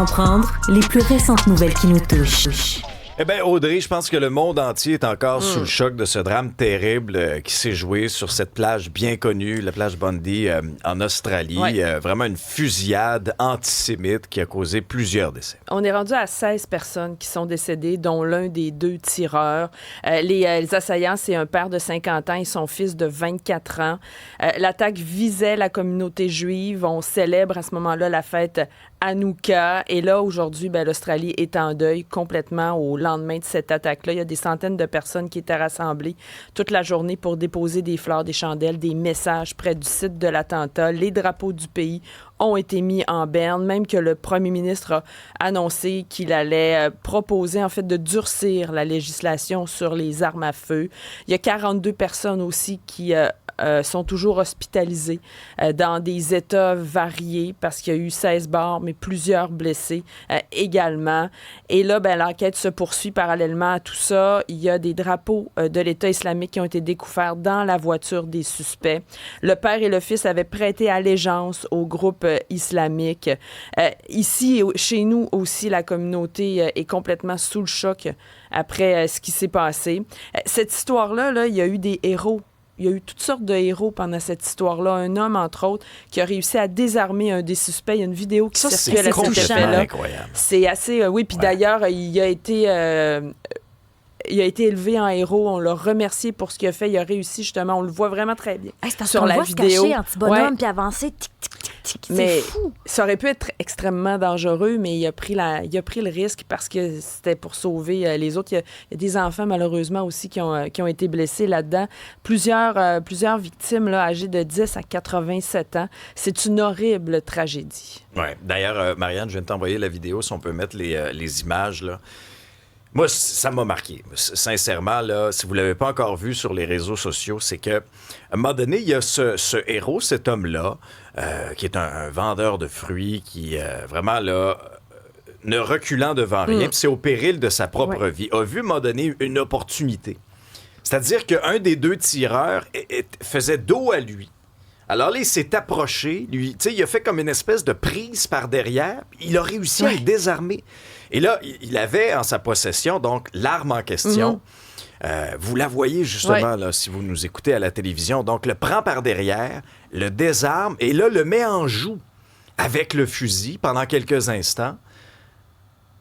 Comprendre les plus récentes nouvelles qui nous touchent. Eh bien, Audrey, je pense que le monde entier est encore sous le choc de ce drame terrible qui s'est joué sur cette plage bien connue, la plage Bundy, en Australie. Ouais. Vraiment une fusillade antisémite qui a causé plusieurs décès. On est rendu à 16 personnes qui sont décédées, dont l'un des deux tireurs. Les assaillants, c'est un père de 50 ans et son fils de 24 ans. L'attaque visait la communauté juive. On célèbre à ce moment-là la fête Hanouka. Et là, aujourd'hui, l'Australie est en deuil complètement au lendemain de cette attaque-là. Il y a des centaines de personnes qui étaient rassemblées toute la journée pour déposer des fleurs, des chandelles, des messages près du site de l'attentat. Les drapeaux du pays ont été mis en berne, même que le premier ministre a annoncé qu'il allait proposer, en fait, de durcir la législation sur les armes à feu. Il y a 42 personnes aussi qui sont toujours hospitalisées dans des états variés parce qu'il y a eu 16 morts, mais plusieurs blessés également. Et là, l'enquête se poursuit parallèlement à tout ça. Il y a des drapeaux de l'État islamique qui ont été découverts dans la voiture des suspects. Le père et le fils avaient prêté allégeance au groupe islamique. Ici, chez nous aussi, la communauté est complètement sous le choc après ce qui s'est passé. Cette histoire-là, il y a eu des héros. Il y a eu toutes sortes de héros pendant cette histoire-là. Un homme, entre autres, qui a réussi à désarmer un des suspects. Il y a une vidéo qui circule à cet effet-là. Incroyable. C'est assez... oui, puis d'ailleurs, il a été élevé en héros. On l'a remercié pour ce qu'il a fait. Il a réussi, justement. On le voit vraiment très bien sur la vidéo. Se cacher en petit bonhomme puis avancer. Tic, tic, tic, tic. C'est fou. Ça aurait pu être extrêmement dangereux, mais il a pris le risque parce que c'était pour sauver les autres. Il y a des enfants, malheureusement, aussi qui ont été blessés là-dedans. Plusieurs victimes là, âgées de 10 à 87 ans. C'est une horrible tragédie. Ouais. D'ailleurs, Marianne, je viens de t'envoyer la vidéo, si on peut mettre les images, là. Moi, ça m'a marqué. Sincèrement, là, si vous ne l'avez pas encore vu sur les réseaux sociaux, c'est qu'à un moment donné, il y a ce héros, cet homme-là, qui est un vendeur de fruits, qui, vraiment, là, ne reculant devant rien, puis c'est au péril de sa propre vie, a vu, à un moment donné, une opportunité. C'est-à-dire qu'un des deux tireurs faisait dos à lui. Alors là, il s'est approché, lui, tu sais, il a fait comme une espèce de prise par derrière, il a réussi à le désarmer. Et là, il avait en sa possession, donc, l'arme en question. Vous la voyez, justement, là, si vous nous écoutez à la télévision. Donc, le prend par derrière, le désarme, et là, le met en joue avec le fusil pendant quelques instants.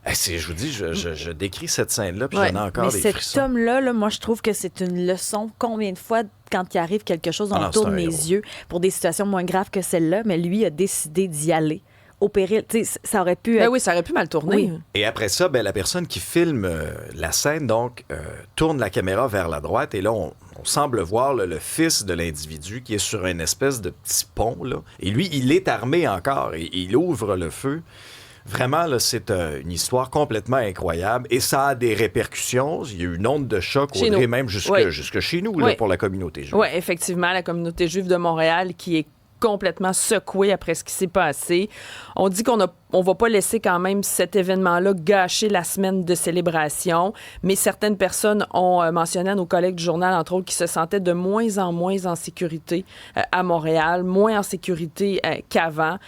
Je vous dis, je décris cette scène-là, puis j'en ai encore des frissons. Mais cet homme-là, moi, je trouve que c'est une leçon. Combien de fois, quand il arrive quelque chose, on tourne les yeux pour des situations moins graves que celle-là, mais lui a décidé d'y aller. Au péril, tu sais, ça aurait pu... oui, ça aurait pu mal tourner. Oui. Et après ça, la personne qui filme la scène, donc, tourne la caméra vers la droite, et là, on semble voir là, le fils de l'individu qui est sur une espèce de petit pont, là. Et lui, il est armé encore, et il ouvre le feu. Vraiment, là, c'est une histoire complètement incroyable, et ça a des répercussions. Il y a eu une onde de choc, Audrey, même jusque chez nous, là, pour la communauté juive. Oui, effectivement, la communauté juive de Montréal qui est complètement secouée après ce qui s'est passé. On dit qu'on va pas laisser quand même cet événement-là gâcher la semaine de célébration, mais certaines personnes ont mentionné à nos collègues du journal, entre autres, qui se sentaient de moins en moins en sécurité à Montréal, moins en sécurité qu'avant.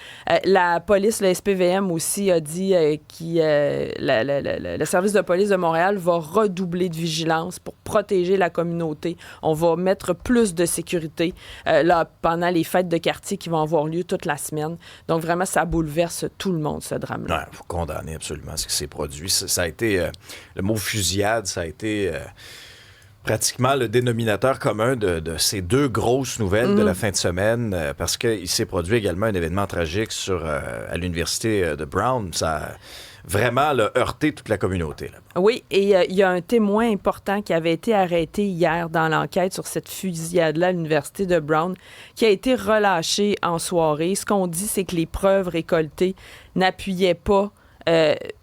La police, le SPVM aussi, a dit le service de police de Montréal va redoubler de vigilance pour protéger la communauté. On va mettre plus de sécurité là, pendant les fêtes de quartier qui vont avoir lieu toute la semaine. Donc, vraiment, ça bouleverse tout le monde, ce drame-là. Il faut condamner absolument ce qui s'est produit. Ça a été... le mot fusillade, ça a été... pratiquement le dénominateur commun de ces deux grosses nouvelles de la fin de semaine, parce qu'il s'est produit également un événement tragique à l'université de Brown. Ça a vraiment heurté toute la communauté. Là. Oui, et il y a un témoin important qui avait été arrêté hier dans l'enquête sur cette fusillade-là à l'université de Brown, qui a été relâché en soirée. Ce qu'on dit, c'est que les preuves récoltées n'appuyaient pas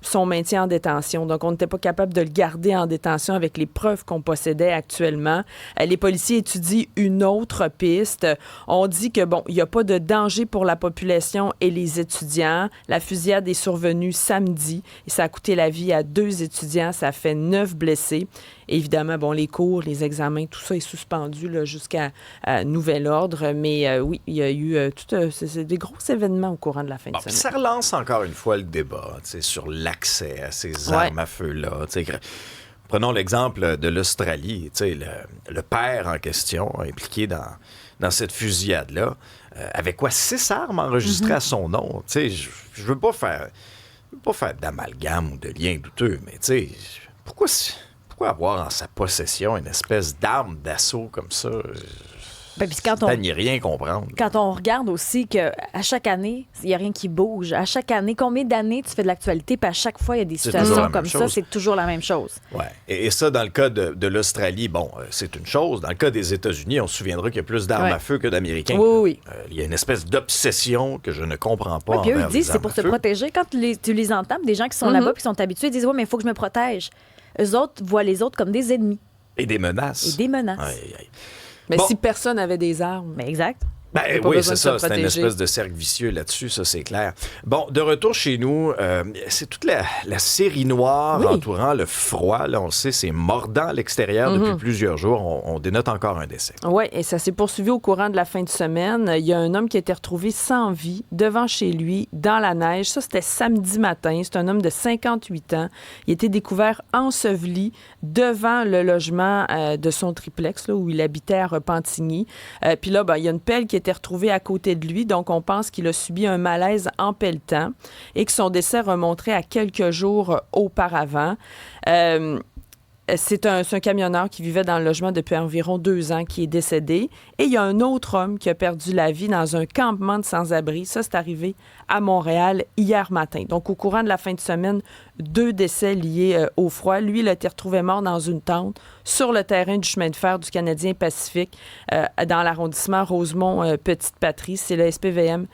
son maintien en détention. Donc, on n'était pas capable de le garder en détention avec les preuves qu'on possédait actuellement. Les policiers étudient une autre piste. On dit que, il n'y a pas de danger pour la population et les étudiants. La fusillade est survenue samedi et ça a coûté la vie à 2 étudiants. Ça fait 9 blessés. évidemment, bon, les cours, les examens, tout ça est suspendu là, jusqu'à nouvel ordre. Mais oui, il y a eu c'est des gros événements au courant de la fin de semaine. Ça relance encore une fois le débat sur l'accès à ces armes à feu-là. Prenons l'exemple de l'Australie. Le père en question, impliqué dans cette fusillade-là, avait 6 armes enregistrées à son nom? Je veux pas faire d'amalgame ou de lien douteux, mais pourquoi avoir en sa possession une espèce d'arme d'assaut comme ça? Puis quand on n'y rien comprendre. Quand on regarde aussi qu'à chaque année, il n'y a rien qui bouge. À chaque année, combien d'années tu fais de l'actualité, puis à chaque fois, il y a des situations comme ça, c'est toujours la même chose. Oui. Et ça, dans le cas de l'Australie, bon, c'est une chose. Dans le cas des États-Unis, on se souviendra qu'il y a plus d'armes à feu que d'Américains. Oui. Il y a une espèce d'obsession que je ne comprends pas. Puis eux, ils disent c'est pour se protéger. Quand tu les entends, des gens qui sont là-bas, qui sont habitués, ils disent oui, mais il faut que je me protège. Eux autres voient les autres comme des ennemis. Et des menaces. Mais si personne n'avait des armes. Mais exact. Oui, c'est ça. C'est une espèce de cercle vicieux là-dessus, ça, c'est clair. Bon, de retour chez nous, c'est toute la série noire entourant le froid. Là, on le sait, c'est mordant à l'extérieur depuis plusieurs jours. On dénote encore un décès. Oui, et ça s'est poursuivi au courant de la fin de semaine. Il y a un homme qui a été retrouvé sans vie devant chez lui, dans la neige. Ça, c'était samedi matin. C'est un homme de 58 ans. Il a été découvert enseveli devant le logement de son triplex, là, où il habitait à Repentigny. Puis là, il y a une pelle qui était retrouvé à côté de lui. Donc, on pense qu'il a subi un malaise en pelletant et que son décès remonterait à quelques jours auparavant. C'est un camionneur qui vivait dans le logement depuis environ 2 ans qui est décédé. Et il y a un autre homme qui a perdu la vie dans un campement de sans-abri. Ça, c'est arrivé à Montréal hier matin. Donc, au courant de la fin de semaine, 2 décès liés au froid. Lui, il a été retrouvé mort dans une tente sur le terrain du chemin de fer du Canadien Pacifique dans l'arrondissement Rosemont-Petite-Patrie. C'est le SPVM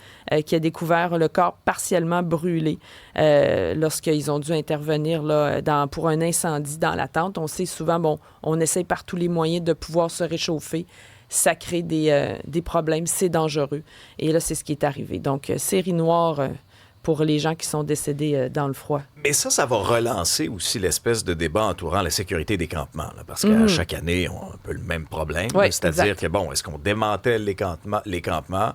qui a découvert le corps partiellement brûlé lorsqu'ils ont dû intervenir là, pour un incendie dans la tente. On sait souvent, on essaie par tous les moyens de pouvoir se réchauffer. Ça crée des problèmes, c'est dangereux. Et là, c'est ce qui est arrivé. Donc, série noire pour les gens qui sont décédés dans le froid. Mais ça va relancer aussi l'espèce de débat entourant la sécurité des campements. Là, parce qu'à chaque année, on a un peu le même problème. Oui, c'est-à-dire que, est-ce qu'on démantèle les campements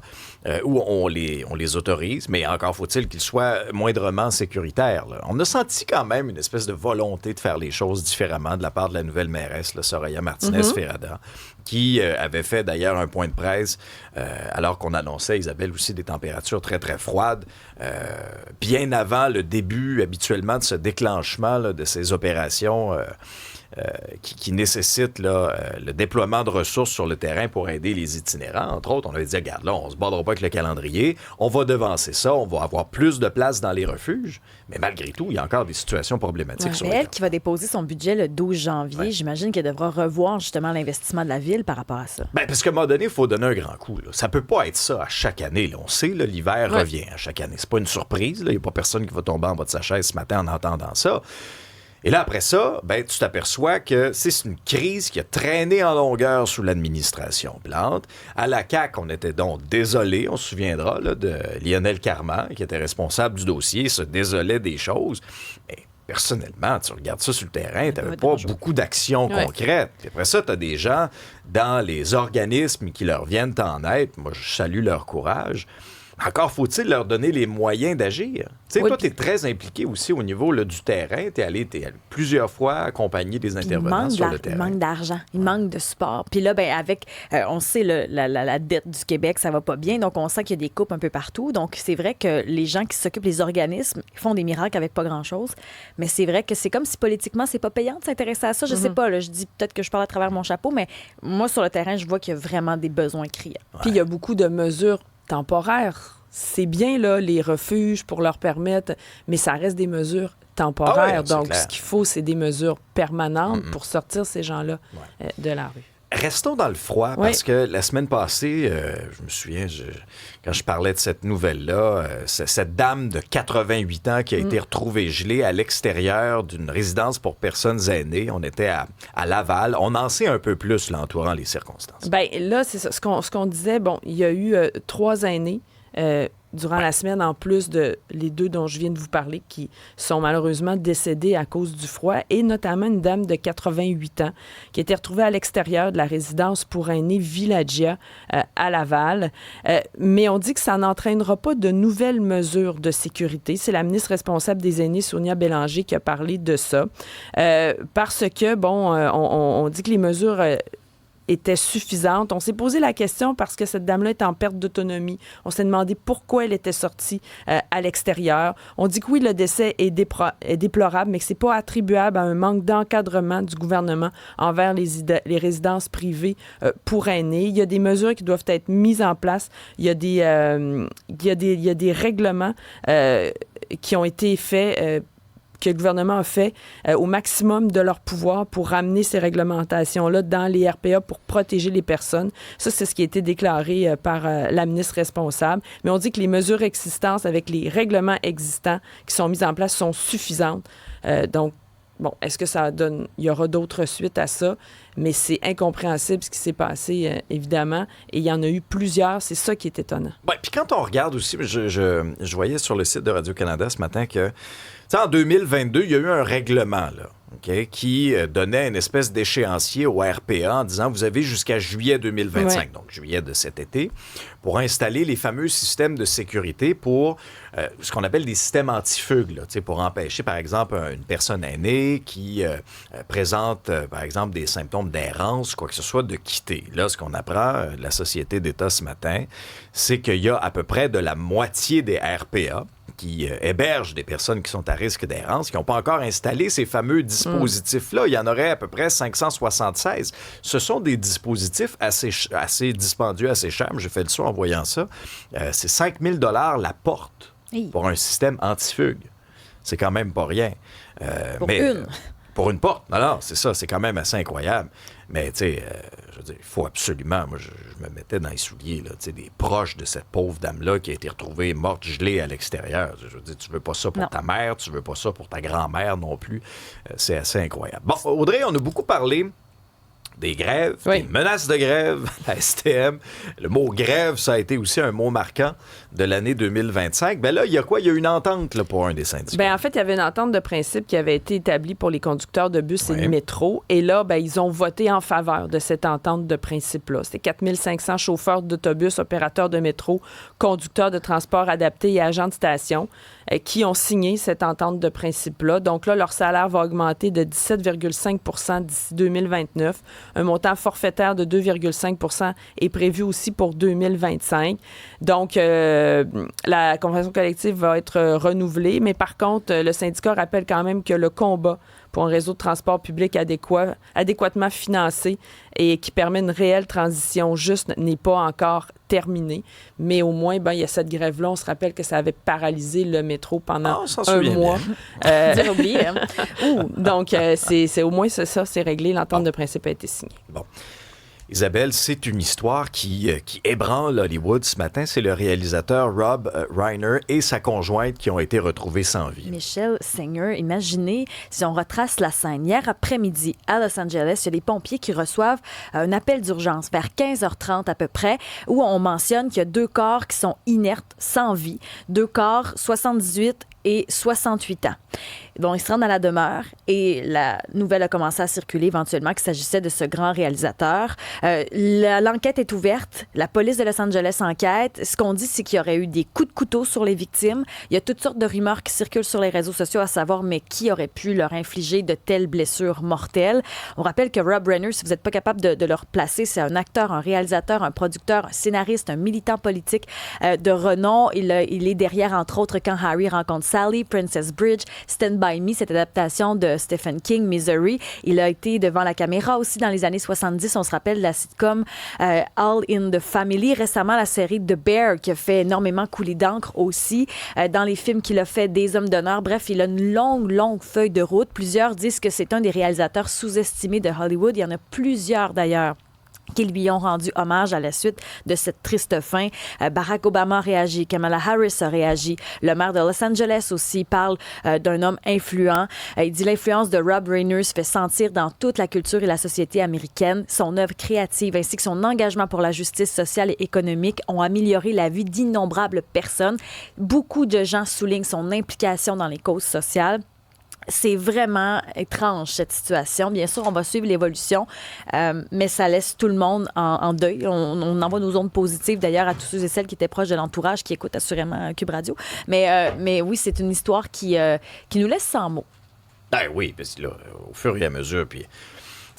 ou on les autorise, mais encore faut-il qu'ils soient moindrement sécuritaires. Là. On a senti quand même une espèce de volonté de faire les choses différemment de la part de la nouvelle mairesse, là, Soraya Martinez-Ferrada, qui avait fait d'ailleurs un point de presse alors qu'on annonçait, Isabelle, aussi des températures très, très froides, bien avant le début habituellement de ce déclenchement là, de ces opérations qui nécessitent le déploiement de ressources sur le terrain pour aider les itinérants. Entre autres, on avait dit, regarde, là, on ne se bordera pas avec le calendrier, on va devancer ça, on va avoir plus de place dans les refuges, mais malgré tout, il y a encore des situations problématiques sur le terrain. Elle qui va déposer son budget le 12 janvier, j'imagine qu'elle devra revoir justement l'investissement de la ville par rapport à ça. Parce qu'à un moment donné, il faut donner un grand coup. Là. Ça peut pas être ça à chaque année. Là. On sait, là, l'hiver revient à chaque année. C'est pas une surprise. Il n'y a pas personne qui va tomber en bas de sa chaise ce matin en entendant ça. Et là, après ça, tu t'aperçois que c'est une crise qui a traîné en longueur sous l'administration Plante. À la CAQ, on était donc désolé, on se souviendra là, de Lionel Carman, qui était responsable du dossier, se désolait des choses. Mais personnellement, tu regardes ça sur le terrain, tu n'avais pas beaucoup d'actions concrètes. Puis après ça, tu as des gens dans les organismes qui leur viennent en aide. Moi, je salue leur courage. Encore faut-il leur donner les moyens d'agir. Toi, tu es très impliqué aussi au niveau là, du terrain. Tu es allé plusieurs fois accompagner des intervenants sur le terrain. Il manque d'argent, il manque de support. Puis là, avec, on sait la dette du Québec, ça va pas bien. Donc, on sent qu'il y a des coupes un peu partout. Donc, c'est vrai que les gens qui s'occupent, les organismes, font des miracles avec pas grand-chose. Mais c'est vrai que c'est comme si politiquement, c'est pas payant de s'intéresser à ça. Je sais pas, là, je dis peut-être que je parle à travers mon chapeau, mais moi, sur le terrain, je vois qu'il y a vraiment des besoins criants. Puis, il y a beaucoup de mesures temporaires. C'est bien, là, les refuges pour leur permettre, mais ça reste des mesures temporaires. Donc, ce qu'il faut, c'est des mesures permanentes pour sortir ces gens-là de la rue. Restons dans le froid, parce que la semaine passée, je me souviens, quand je parlais de cette nouvelle-là, cette dame de 88 ans qui a été retrouvée gelée à l'extérieur d'une résidence pour personnes aînées. On était à Laval. On en sait un peu plus là, entourant les circonstances. Bien, là, c'est ça. Ce qu'on disait, il y a eu 3 aînés durant la semaine, en plus de les deux dont je viens de vous parler, qui sont malheureusement décédés à cause du froid, et notamment une dame de 88 ans qui a été retrouvée à l'extérieur de la résidence pour aînés Villagia à Laval. Mais on dit que ça n'entraînera pas de nouvelles mesures de sécurité. C'est la ministre responsable des aînés, Sonia Bélanger, qui a parlé de ça. Parce que, on dit que les mesures était suffisante. On s'est posé la question parce que cette dame-là est en perte d'autonomie. On s'est demandé pourquoi elle était sortie à l'extérieur. On dit que oui, le décès est déplorable, mais que c'est pas attribuable à un manque d'encadrement du gouvernement envers les résidences privées pour aînés. Il y a des mesures qui doivent être mises en place. Il y a des règlements qui ont été faits que le gouvernement a fait au maximum de leur pouvoir pour ramener ces réglementations-là dans les RPA pour protéger les personnes. Ça, c'est ce qui a été déclaré par la ministre responsable. Mais on dit que les mesures existantes avec les règlements existants qui sont mis en place sont suffisantes. Donc, bon, est-ce que ça donne... Il y aura d'autres suites à ça, mais c'est incompréhensible ce qui s'est passé, évidemment. Et il y en a eu plusieurs. C'est ça qui est étonnant. Ouais, puis quand on regarde aussi, je voyais sur le site de Radio-Canada ce matin que, en 2022, il y a eu un règlement, là, qui donnait une espèce d'échéancier au RPA en disant vous avez jusqu'à juillet 2025, donc juillet de cet été, pour installer les fameux systèmes de sécurité pour ce qu'on appelle des systèmes anti-fugue, là, pour empêcher, par exemple, une personne aînée qui présente, par exemple, des symptômes d'errance, quoi que ce soit, de quitter. Là, ce qu'on apprend de la Société d'État ce matin, c'est qu'il y a à peu près de la moitié des RPA qui hébergent des personnes qui sont à risque d'errance, qui n'ont pas encore installé ces fameux dispositifs-là. Il y en aurait à peu près 576. Ce sont des dispositifs assez dispendieux, assez chers. J'ai fait le saut en voyant ça. C'est 5 000 $ la porte pour un système anti-fugue. C'est quand même pas rien. Pour une porte. Non, c'est ça. C'est quand même assez incroyable. Mais, tu sais, je veux dire, il faut absolument... Moi, je me mettais dans les souliers, là, tu sais, des proches de cette pauvre dame-là qui a été retrouvée morte, gelée à l'extérieur. Je veux dire, tu veux pas ça pour ta mère, tu veux pas ça pour ta grand-mère non plus. C'est assez incroyable. Bon, Audrey, on a beaucoup parlé des grèves, des menaces de grève, la STM. Le mot grève, ça a été aussi un mot marquant de l'année 2025. Bien là, il y a quoi? Il y a une entente là, pour un des syndicats. Bien, en fait, il y avait une entente de principe qui avait été établie pour les conducteurs de bus et de métro. Et là, bien, ils ont voté en faveur de cette entente de principe-là. C'était 4 500 chauffeurs d'autobus, opérateurs de métro, conducteurs de transport adaptés et agents de station qui ont signé cette entente de principe-là. Donc là, leur salaire va augmenter de 17,5 % d'ici 2029. Un montant forfaitaire de 2,5 % est prévu aussi pour 2025. Donc, la convention collective va être renouvelée. Mais par contre, le syndicat rappelle quand même que le combat pour un réseau de transport public adéquatement financé et qui permet une réelle transition juste n'est pas encore terminé. Mais au moins, il y a cette grève-là. On se rappelle que ça avait paralysé le métro pendant un mois. Dire oublié. Donc, c'est au moins ça, c'est réglé. L'entente de principe a été signée. Bon. Isabelle, c'est une histoire qui ébranle Hollywood ce matin. C'est le réalisateur Rob Reiner et sa conjointe qui ont été retrouvés sans vie. Michelle Singer, imaginez si on retrace la scène. Hier après-midi, à Los Angeles, il y a des pompiers qui reçoivent un appel d'urgence vers 15h30 à peu près, où on mentionne qu'il y a 2 corps qui sont inertes, sans vie. 2 corps, 78 et 68 ans. Bon, ils se rendent à la demeure et la nouvelle a commencé à circuler éventuellement qu'il s'agissait de ce grand réalisateur. L'enquête est ouverte. La police de Los Angeles enquête. Ce qu'on dit, c'est qu'il y aurait eu des coups de couteau sur les victimes. Il y a toutes sortes de rumeurs qui circulent sur les réseaux sociaux à savoir, mais qui aurait pu leur infliger de telles blessures mortelles. On rappelle que Rob Reiner, si vous n'êtes pas capable de le replacer, c'est un acteur, un réalisateur, un producteur, un scénariste, un militant politique de renom. Il est derrière, entre autres, Quand Harry rencontre Sally, Princess Bridge, Stand By Me, cette adaptation de Stephen King, Misery. Il a été devant la caméra aussi dans les années 70. On se rappelle la sitcom All in the Family. Récemment, la série The Bear qui a fait énormément couler d'encre aussi. Dans les films qu'il a fait, Des Hommes d'honneur. Bref, il a une longue feuille de route. Plusieurs disent que c'est un des réalisateurs sous-estimés de Hollywood. Il y en a plusieurs d'ailleurs qui lui ont rendu hommage à la suite de cette triste fin. Barack Obama a réagi, Kamala Harris a réagi, le maire de Los Angeles aussi parle d'un homme influent. Il dit l'influence de Rob Reiner se fait sentir dans toute la culture et la société américaine. Son œuvre créative ainsi que son engagement pour la justice sociale et économique ont amélioré la vie d'innombrables personnes. Beaucoup de gens soulignent son implication dans les causes sociales. C'est vraiment étrange, cette situation. Bien sûr, on va suivre l'évolution, mais ça laisse tout le monde en deuil. On envoie nos ondes positives, d'ailleurs, à tous ceux et celles qui étaient proches de l'entourage, qui écoutent assurément Cube Radio. Mais oui, c'est une histoire qui nous laisse sans mots. Ben oui, parce que là, au fur et à mesure, puis...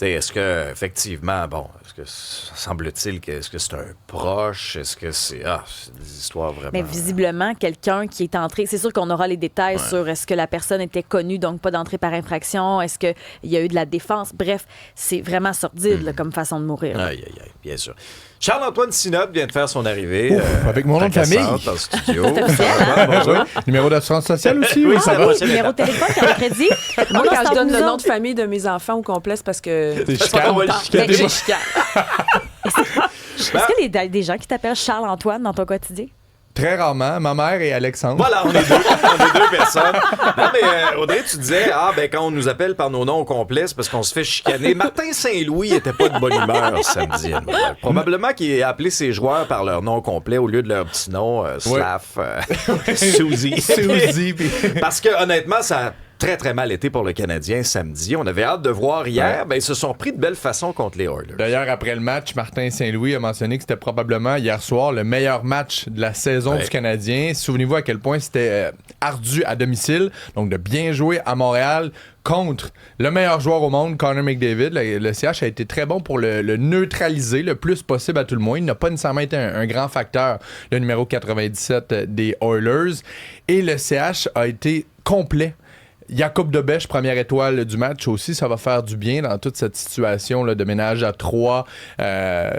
Est-ce que, effectivement, est-ce que semble-t-il est-ce que c'est un proche? Est-ce que c'est des histoires vraiment... Mais visiblement, quelqu'un qui est entré... C'est sûr qu'on aura les détails sur est-ce que la personne était connue, donc pas d'entrée par infraction, est-ce qu'il y a eu de la défense? Bref, c'est vraiment sordide là, comme façon de mourir. Aïe, bien sûr. Charles-Antoine Sinop vient de faire son arrivée. Avec mon nom de famille. Dans le studio. Bonjour. Numéro d'assurance sociale aussi? Oui, ça va. Numéro de téléphone, carte de crédit. Moi, quand je donne le nom de famille de mes enfants au complet, c'est parce que... T'es chicane. Je chicane. Est-ce qu'il y a des gens qui t'appellent Charles-Antoine dans ton quotidien? Très rarement. Ma mère et Alexandre. Voilà, on est deux personnes. Non, mais Audrey, tu disais, quand on nous appelle par nos noms au complet, c'est parce qu'on se fait chicaner. Martin Saint-Louis était pas de bonne humeur samedi. Probablement qu'il a appelé ses joueurs par leur nom complet au lieu de leur petit nom, Slav, Suzy. Suzy. Parce que, honnêtement, ça a très, très mal été pour le Canadien samedi. On avait hâte de voir hier. Ils se sont pris de belle façon contre les Oilers. D'ailleurs, après le match, Martin Saint-Louis a mentionné que c'était probablement hier soir le meilleur match de la saison du Canadien. Souvenez-vous à quel point c'était ardu à domicile. Donc, de bien jouer à Montréal contre le meilleur joueur au monde, Connor McDavid. Le CH a été très bon pour le neutraliser le plus possible à tout le monde. Il n'a pas nécessairement été un grand facteur, le numéro 97 des Oilers. Et le CH a été complet. Jakub Dobeš, première étoile du match aussi, ça va faire du bien dans toute cette situation là, de ménage à 3.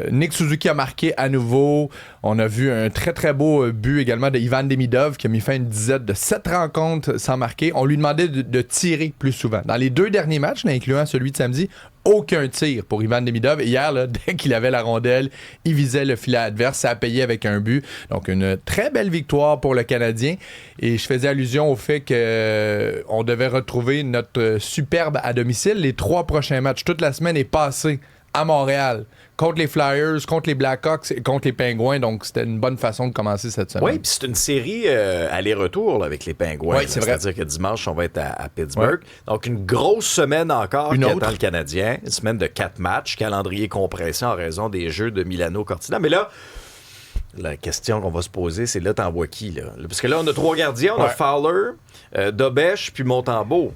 Nick Suzuki a marqué à nouveau. On a vu un très très beau but également de Ivan Demidov qui a mis fin à une dizaine de 7 rencontres sans marquer. On lui demandait de tirer plus souvent. Dans les 2 derniers matchs, incluant celui de samedi, aucun tir pour Ivan Demidov. Hier, là, dès qu'il avait la rondelle, il visait le filet adverse. Ça a payé avec un but. Donc, une très belle victoire pour le Canadien. Et je faisais allusion au fait qu'on devait retrouver notre superbe à domicile. Les 3 prochains matchs, toute la semaine est passée à Montréal, contre les Flyers, contre les Blackhawks et contre les Pingouins. Donc, c'était une bonne façon de commencer cette semaine. Oui, puis c'est une série aller-retour là, avec les Pingouins. Oui, c'est vrai. C'est-à-dire que dimanche, on va être à Pittsburgh. Ouais. Donc, une grosse semaine encore qui attend le Canadien. Une semaine de 4 matchs, calendrier compressé en raison des Jeux de Milano-Cortina. Mais là, la question qu'on va se poser, c'est là, t'envoies qui? Là? Parce que là, on a 3 gardiens. On a Fowler, Dobeš, puis Montembeau.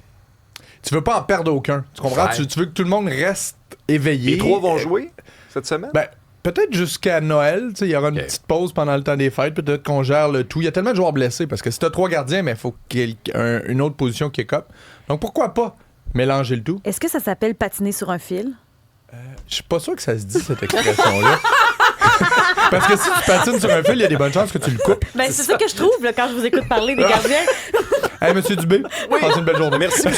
Tu veux pas en perdre aucun. Tu comprends? Tu veux que tout le monde reste éveillé. Les 3 vont jouer cette semaine? Ben, peut-être jusqu'à Noël. Il y aura une petite pause pendant le temps des fêtes. Peut-être qu'on gère le tout. Il y a tellement de joueurs blessés parce que si tu as 3 gardiens, il faut qu'il y ait une autre position qui est cop. Donc pourquoi pas mélanger le tout? Est-ce que ça s'appelle patiner sur un fil? Je suis pas sûr que ça se dit, cette expression-là. Parce que si tu patines sur un fil, il y a des bonnes chances que tu le coupes. Ben, c'est ça que je trouve là, quand je vous écoute parler des gardiens. Hey, Monsieur Dubé, passez une belle journée. Merci, M.